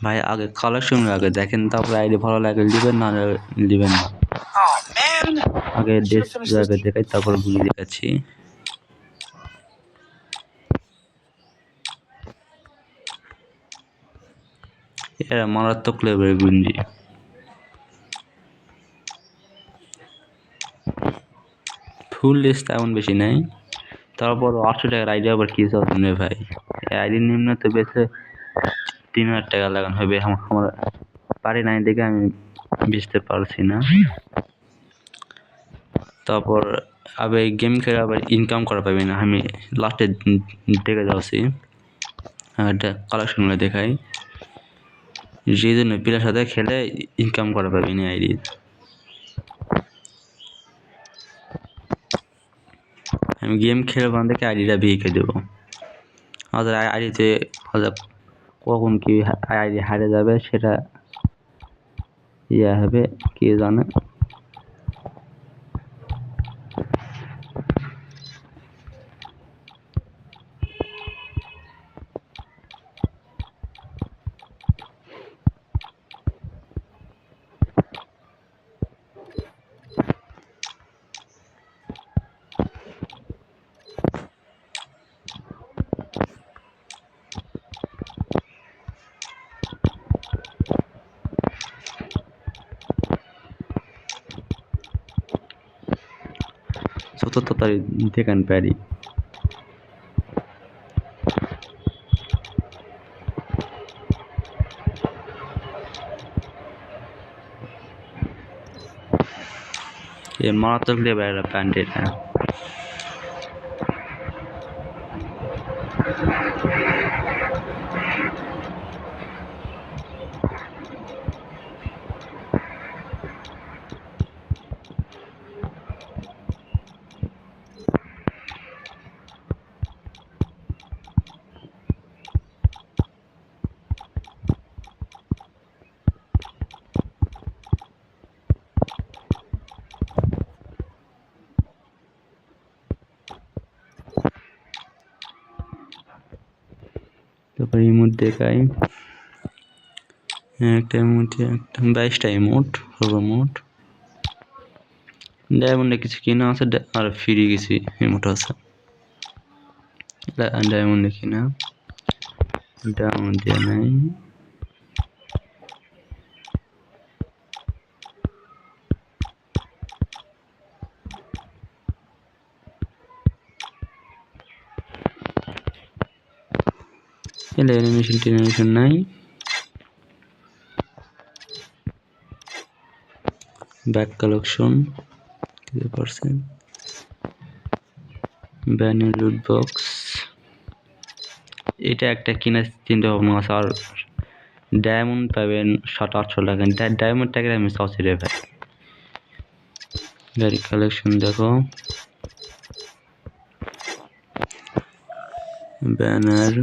ভাই আগে কালেকশন আগে দেখেন, তারপরে আইডি ভালো লাগলে দিবেন, না দিবেন না। আগে আগে দেখাই, তারপর বুঝে দেখাচ্ছি। এরা মারাত্মক লেভেলের গুঞ্জি। ফুল লিস্ট এমন বেশি নাই, তারপর 800 টাকার আইডি আবার কি চলছে ভাই? আইডি নিম্ন তো বেশি 3000 টাকা লাগান হবে। আমার পারি নাই দেখে আমি বুঝতে পারছি না। তারপর আবার গেম খেলে আবার ইনকাম করা পাবি না। আমি লাস্টে দেখে যাচ্ছি, কালেকশনগুলো দেখাই, যে জন্য প্লেয়ার সাথে খেলে ইনকাম করা পাবি না আইডি। আমি গেম খেলবো দেখে আইডিটা বিকে দেবো। আমাদের আইডিতে কখন কি আইডি হারিয়ে যাবে সেটা হবে, কে জানে। তাড়াতাড়ি দেখেন প্যারি। ये मारात्मक लेवल प्लांटेड है। তারপর ইমোট দেখাই, একটা ইমোটে একটা 22টা ইমোট, সর্বমোট ডায়মন্ডে কিছু কিনা আছে আর ফ্রি কিছু ইমোট আছে। ডায়মন্ডে কিনা, ডায়মন্ড দেওয়া নাই। এলে অ্যানিমেশন নাই। ব্যাক কালেকশন দিতে পারছেন, ব্যানিং লুট বক্স, এটা একটা কিনার চিন্তা ভাবনা আছে। আর ডায়মন্ড পাবেন 700-800 টাকা। ডায়মন্ড টাকা আমি চাচ্ছি রে ভাই। গাড়ি কালেকশন দেখো, ব্যানার,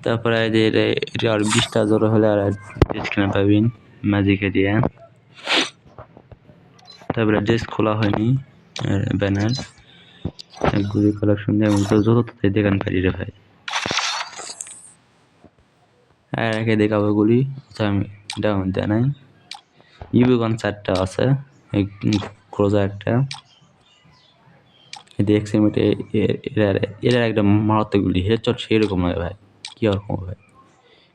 তারপরে এটা আর 20টা জোর হলে আর ড্রেস পাবেন ম্যাজিক এরিয়া। তারপরে ড্রেস খোলা হয়নি, ব্যানার, গুলি কালেকশন যত দেখান পারি রে ভাই। আর একে দেখাবো গুলি, আমি ডাউন দেয় নাই। ইউবিগন 4টা আছে, ক্রোজা একটা দেখছি। এরা একটা মারাত্মক গুলি, হেডশট সেরকম লাগে ভাই, কি আর কম ভাই।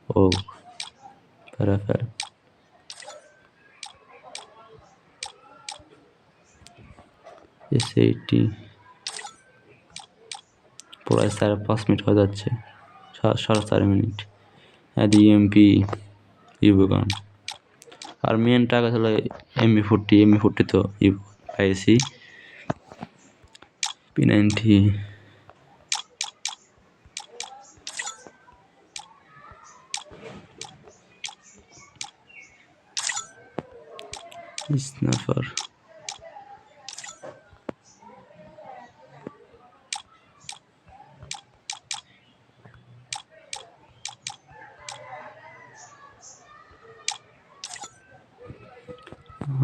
ও ফের এসএইটি প্রায় 5.5 মিনিট হয়ে যাচ্ছে, 4.5 মিনিট। ইএমপি ইউবিগন। আর মেন টাকা হলো এমবি40 তো পাইছি। P90 স্নাইপার,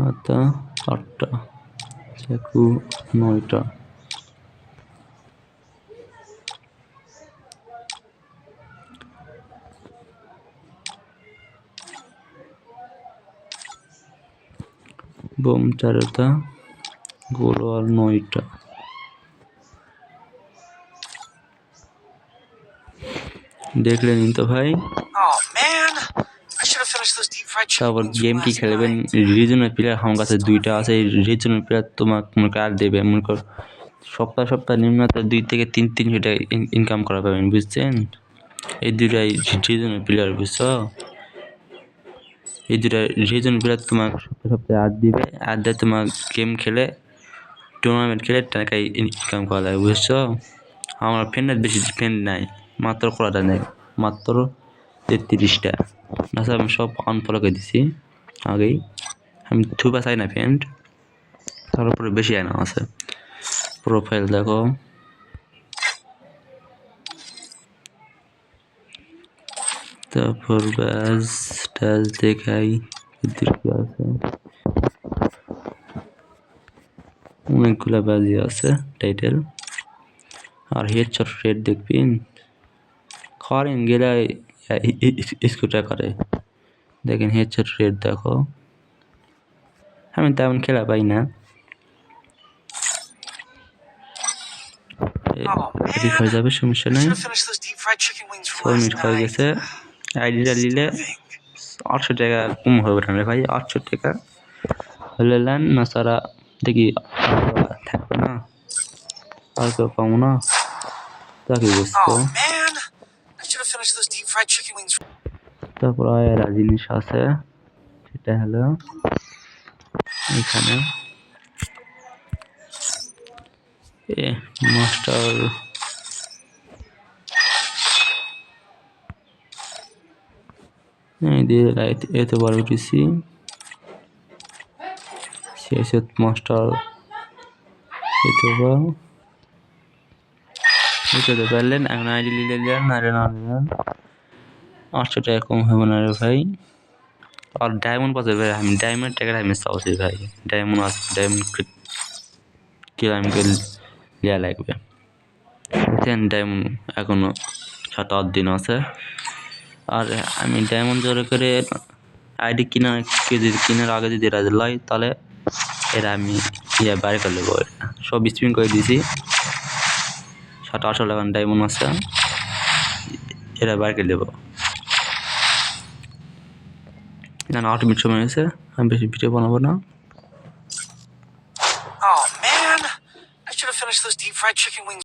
হাতা 8টা, চাকু 9টা। বোম 4টা, গোলওয়াল 9টা। দেখলেন তো ভাই। তারপর গেম কি খেলবেন, রিজনাল প্লেয়ার আমার কাছে 2টা আছে। রিজনাল প্লেয়ার তোমাকে মনে কর আর দেবে, মনে কর সপ্তাহ নিম্নত 2 থেকে 300 টাকা ইনকাম করা পাবেন, বুঝছেন? এই 2টাই রিজনাল প্লেয়ার, বুঝছো? এই 2টা রিজনাল প্লেয়ার তোমাকে সপ্তাহে আর দিবে, আর দিয়ে তোমার গেম খেলে টুর্নামেন্ট খেলে টাকা ইনকাম করা যায়, বুঝছো? আমার ফ্রেন্ডের বেশি ফ্রেন্ড নাই, মাত্র করাটা নেই, মাত্র 33টা। আচ্ছা আমি সব আনফলো করে দিছি আগেই, আমি থুবা চাই না ফ্রেন্ড। তারপরে বেশি আনা আছে। প্রোফাইল দেখো, তারপর ব্যাজ ট্যাজ দেখাই কি আছে, অনেকগুলা ব্যাজই আছে টাইটেল। আর হেডশট রেট দেখবেন, করেন গেলে স্কুটার করে দেখেন, হেডশট রেট দেখো। আমি তেমন খেলা পাই না, এদিক হয়ে যাবে, সমস্যা নাই। 6 মিনিট হয়ে গেছে। আইডিটা নিলে 800 টাকা কম হবে না রে ভাই, 800 টাকা হলে নেন না, সারা দেখি থাকবে না, আর কেউ পাবো না, তাকে বুঝতো। তারপর আর জিনিস আছে, সেটা হলো এখানে মাস্টার দিয়ে এতবার উঠেছি, শেষ মাস্টার এতবার উঠাতে পারলেন। এখন আইডি নিলেন না রে, না নিলেন 800 টাকা কম হবে না রে ভাই। আর ডায়মন্ড পাচ্ছে ভাই, আমি ডায়মন্ড টাকাটা আমি চাচ্ছি ভাই, ডায়মন্ড আছে, ডায়মন্ড কিলামকে লিয়া লাগবে, বুঝছেন? ডায়মন্ড এখনো 7-8 দিন আছে। আর আমি ডায়মন্ড জোরে করে আইডি কেনার আগে যদি রাজি লাই, তাহলে এরা আমি বাইরে করে নেবো। সব স্পিন করে দিয়েছি, 700-800 টাকা ডায়মন্ড আছে, এরা বাইরে করে দেবো। না 8 মিনিট সময় হয়েছে, আমি বেশি ভিডিও বানাবো না।